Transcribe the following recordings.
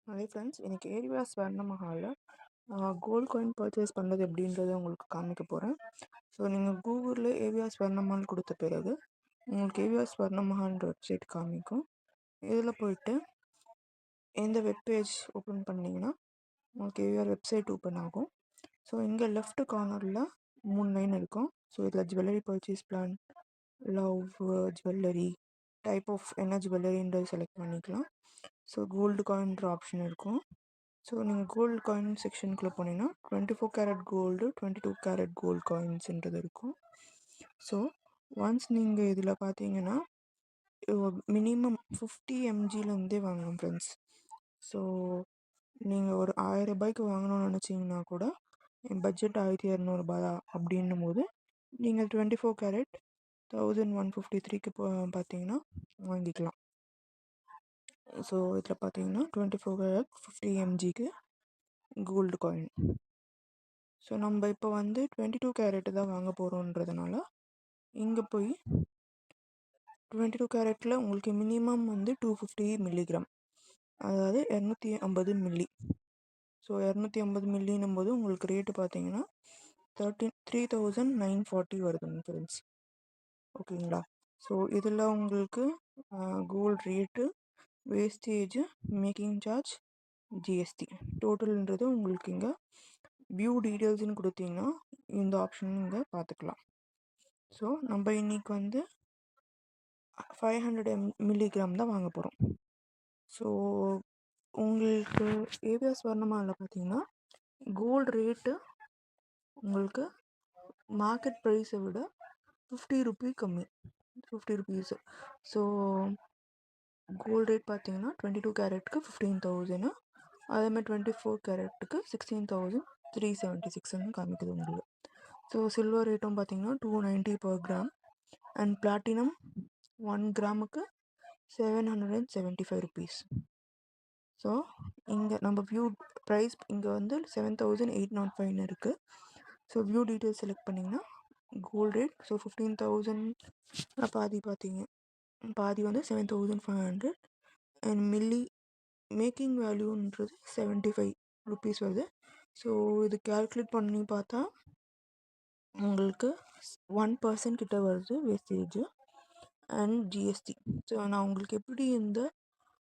Hi friends, எனக்கு area ஸ்வர்ண மஹாலில் gold coin purchase பண்ணுறது எப்படின்றத உங்களுக்கு காமிக்க போகிறேன். ஸோ நீங்கள் கூகுளில் ஏவியா ஸ்வர்ண மஹால் கொடுத்த பிறகு உங்களுக்கு ஏவியா ஸ்வர்ண மஹால்ன்ற வெப்சைட் காமிக்கும். இதில் போயிட்டு இந்த வெப்பேஜ் ஓப்பன் பண்ணிங்கன்னா உங்களுக்கு ஏவிஆர் வெப்சைட் ஓப்பன் ஆகும். ஸோ இங்கே லெஃப்ட் கார்னரில் 3 லைன் இருக்கும். ஸோ இதில் jewellery purchase plan, love, jewellery, type of என்ன ஜுவல்லரின்றது செலக்ட் பண்ணிக்கலாம். ஸோ கோல்டு காயின்ற ஆப்ஷன் இருக்கும். ஸோ நீங்கள் கோல்டு காயின் செக்ஷனுக்குள்ளே போனீங்கன்னா 24 கேரட் கோல்டு, 22 கேரட் கோல்டு காயின்ஸுன்றது இருக்கும். ஸோ ஒன்ஸ் நீங்கள் இதில் பார்த்தீங்கன்னா மினிமம் 50 mgலேருந்தே வாங்கணும் ஃப்ரெண்ட்ஸ். ஸோ நீங்கள் ஒரு 1000 ரூபாய்க்கு வாங்கணும்னு நினச்சிங்கன்னா கூட என் பட்ஜெட் 1200 தான் அப்படின்னும் போது நீங்கள் 24 கேரட் 1153க்கு பார்த்தீங்கன்னா வாங்கிக்கலாம். ஸோ இதில் பார்த்தீங்கன்னா 24 கேரட் 50 mgக்கு கோல்டு காயின். ஸோ நம்ம இப்போ 22 கேரட்டு தான் வாங்க போகிறோன்றதுனால இங்கே போய் 22 கேரட்டில் உங்களுக்கு மினிமம் 250 மில்லிகிராம், அதாவது 250 மில்லி. ஸோ 250 மில்லின்னும் போது உங்களுக்கு ரேட்டு பார்த்தீங்கன்னா 3940 வருதுங்க ஃப்ரெண்ட்ஸ். ஓகேங்களா? ஸோ இதில் உங்களுக்கு gold rate, wastage, making charge, GST டோட்டல்ன்றது உங்களுக்கு இங்கே வியூ டீட்டெயில்ஸ்னு கொடுத்தீங்கன்னா இந்த ஆப்ஷன் இங்கே பார்த்துக்கலாம். ஸோ நம்ம இன்றைக்கி 500 மில்லிகிராம் தான் வாங்க போகிறோம். ஸோ உங்களுக்கு ஏவிஆர் ஸ்வர்ணமாலில் பார்த்தீங்கன்னா கோல்டு ரேட்டு உங்களுக்கு மார்க்கெட் ப்ரைஸை விட 50 ருபீ கம்மி, 50 ருபீஸு. ஸோ கோல்டு ரேட் பார்த்தீங்கன்னா 22 கேரட்டுக்கு 15,000, அதேமாதிரி 24 கேரட்டுக்கு 16,376 காமிக்குது உங்களுக்கு. ஸோ சில்வர் ரேட்டும் பார்த்தீங்கன்னா 290 per கிராம் அண்ட் பிளாட்டினம் 1 கிராமுக்கு 775 ருபீஸ். ஸோ இங்கே நம்ம வியூ ப்ரைஸ் இங்கே 7,805 இருக்குது. ஸோ வியூ டீட்டெயில்ஸ் செலக்ட் பண்ணிங்கன்னா கோல்டு ரேட், ஸோ 15,000 பாதி பார்த்தீங்க, பாதி 7,500 அண்ட் மில்லி மேக்கிங் வேல்யூன்றது 75 ருபீஸ் வருது. ஸோ இது கேல்குலேட் பண்ணி பார்த்தா உங்களுக்கு 1% கிட்ட வருது வேஸ்டேஜ் அண்ட் ஜிஎஸ்டி. ஸோ நான் உங்களுக்கு எப்படி இந்த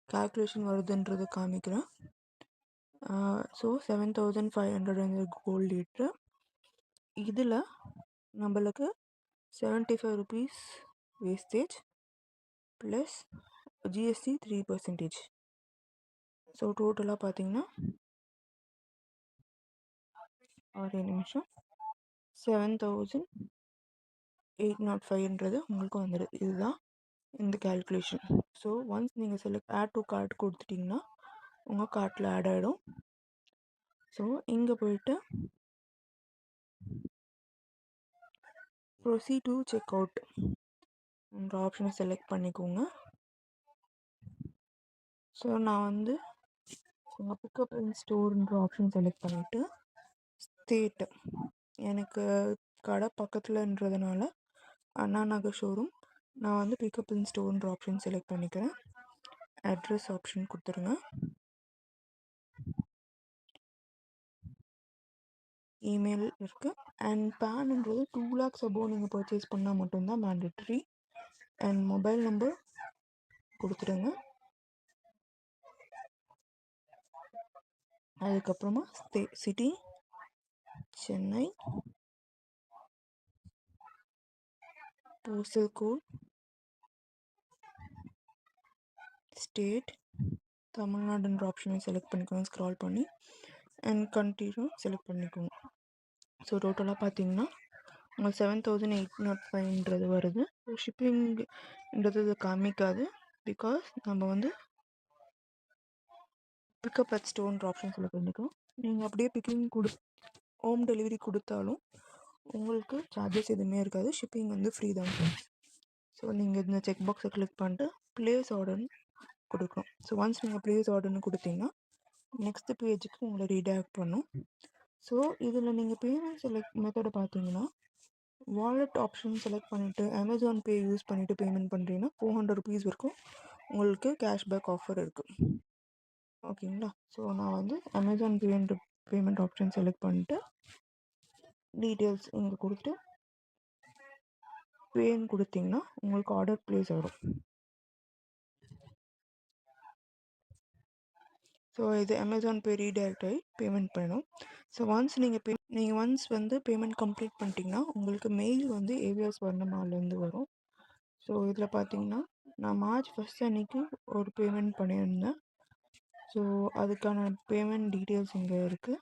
கால்குலேஷன் வருதுன்றது காமிக்கிறேன். ஸோ 7,500 கோல்டு ரேட்டு, இதில் நம்மளுக்கு 75 rupees wastage plus GST 3%. So டோட்டலாக பார்த்தீங்கன்னா ஒரு நிமிஷம் 7,805 உங்களுக்கு வந்துடுது. இதுதான் இந்த கேல்குலேஷன். ஸோ ஒன்ஸ் நீங்கள் செலக்ட் ஆட் டு கார்ட் கொடுத்துட்டிங்கன்னா உங்கள் கார்ட்டில் ஆட் ஆகிடும். ஸோ இங்கே போயிட்டு ப்ரொசீட் டு செக் அவுட் என்ற ஆப்ஷனை செலக்ட் பண்ணிக்கோங்க. ஸோ நான் உங்கள் பிக்கப் இன் ஸ்டோர்ன்ற ஆப்ஷன் செலக்ட் பண்ணிவிட்டு ஸ்டேட்டு எனக்கு கடை பக்கத்துலன்றதுனால அண்ணா நகர் ஷோரூம், நான் பிக்கப் இன் ஸ்டோர்ன்ற ஆப்ஷன் செலக்ட் பண்ணிக்கிறேன். அட்ரஸ் ஆப்ஷன் கொடுத்துருங்க. இமெயில் இருக்குது அண்ட் பேனுன்றது 2 lakhs அபோவ் நீங்கள் பர்ச்சேஸ் பண்ணால் மட்டும்தான் மேண்டேட்ரி. அண்ட் மொபைல் நம்பர் கொடுத்துருங்க. அதுக்கப்புறமா city Chennai, postal code state தமிழ்நாடுன்ற ஆப்ஷனை செலக்ட் பண்ணிக்கோங்க ஸ்க்ரால் பண்ணி அண்ட் கண்ட்ரியும் செலக்ட் பண்ணிக்கோங்க. ஸோ டோட்டலாக பார்த்தீங்கன்னா உங்களுக்கு 7,805 வருது. ஷிப்பிங்ன்றது இது காமிக்காது, பிகாஸ் நம்ம பிக்கப் அட் ஸ்டோர்ன்ற ஆப்ஷன் செலக்ட் பண்ணிக்கோம். நீங்கள் அப்படியே பிக்கிங் ஹோம் டெலிவரி கொடுத்தாலும் உங்களுக்கு சார்ஜஸ் எதுவுமே இருக்காது. ஷிப்பிங் ஃப்ரீ தான். ஸோ நீங்கள் இந்த செக் பாக்ஸை கிளிக் பண்ணிட்டு ப்ளேஸ் ஆர்டர்னு கொடுக்கணும். ஸோ ஒன்ஸ் நீங்கள் ப்ளேஸ் ஆர்டர்னு கொடுத்தீங்கன்னா நெக்ஸ்ட் பேஜுக்கு உங்களை ரீடைரக்ட் பண்ணும். ஸோ இதில் நீங்கள் பேமெண்ட் மெத்தடை பார்த்தீங்கன்னா வாலெட் ஆப்ஷன் செலக்ட் பண்ணிவிட்டு அமேசான் பே யூஸ் பண்ணிவிட்டு பேமெண்ட் பண்ணுறீங்கன்னா 400 ருபீஸ் வரைக்கும் உங்களுக்கு கேஷ்பேக் ஆஃபர் இருக்குது. ஓகேங்களா. ஸோ நான் வந்து Amazon payment payment option select பண்ணிட்டு டீட்டெயில்ஸ் இங்கே கொடுத்து பேன்னு கொடுத்தீங்கன்னா உங்களுக்கு ஆர்டர் ப்ளேஸ் ஆகிடும். ஸோ இது அமேசான் பே ரீடைரக்ட் ஆகி பேமெண்ட் பண்ணணும். ஸோ நீங்கள் ஒன்ஸ் வந்து பேமெண்ட் கம்ப்ளீட் பண்ணிட்டீங்கன்னா உங்களுக்கு மெயில் வந்து ஏவிஎஸ் வர்ணமாலேருந்து வரும். ஸோ இதில் பார்த்தீங்கன்னா நான் மார்ச் 1 அன்னைக்கு ஒரு பேமெண்ட் பண்ணியிருந்தேன். ஸோ அதுக்கான பேமெண்ட் டீட்டெயில்ஸ் இங்கே இருக்குது.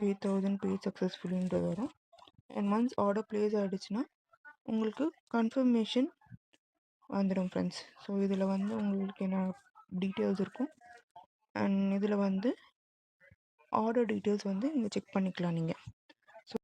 8,000 paid சக்ஸஸ்ஃபுல்லின்றது வரும். அண்ட் ஒன்ஸ் ஆர்டர் ப்ளேஸ் ஆகிடுச்சுன்னா உங்களுக்கு கன்ஃபர்மேஷன் வந்துடும் ஃப்ரெண்ட்ஸ். ஸோ இதில் வந்து உங்களுக்கு என்ன டீட்டெயில்ஸ் இருக்கும் அண்ட் இதில் வந்து ஆர்டர் டீட்டெயில்ஸ் வந்து இங்கே செக் பண்ணிக்கலாம் நீங்கள்.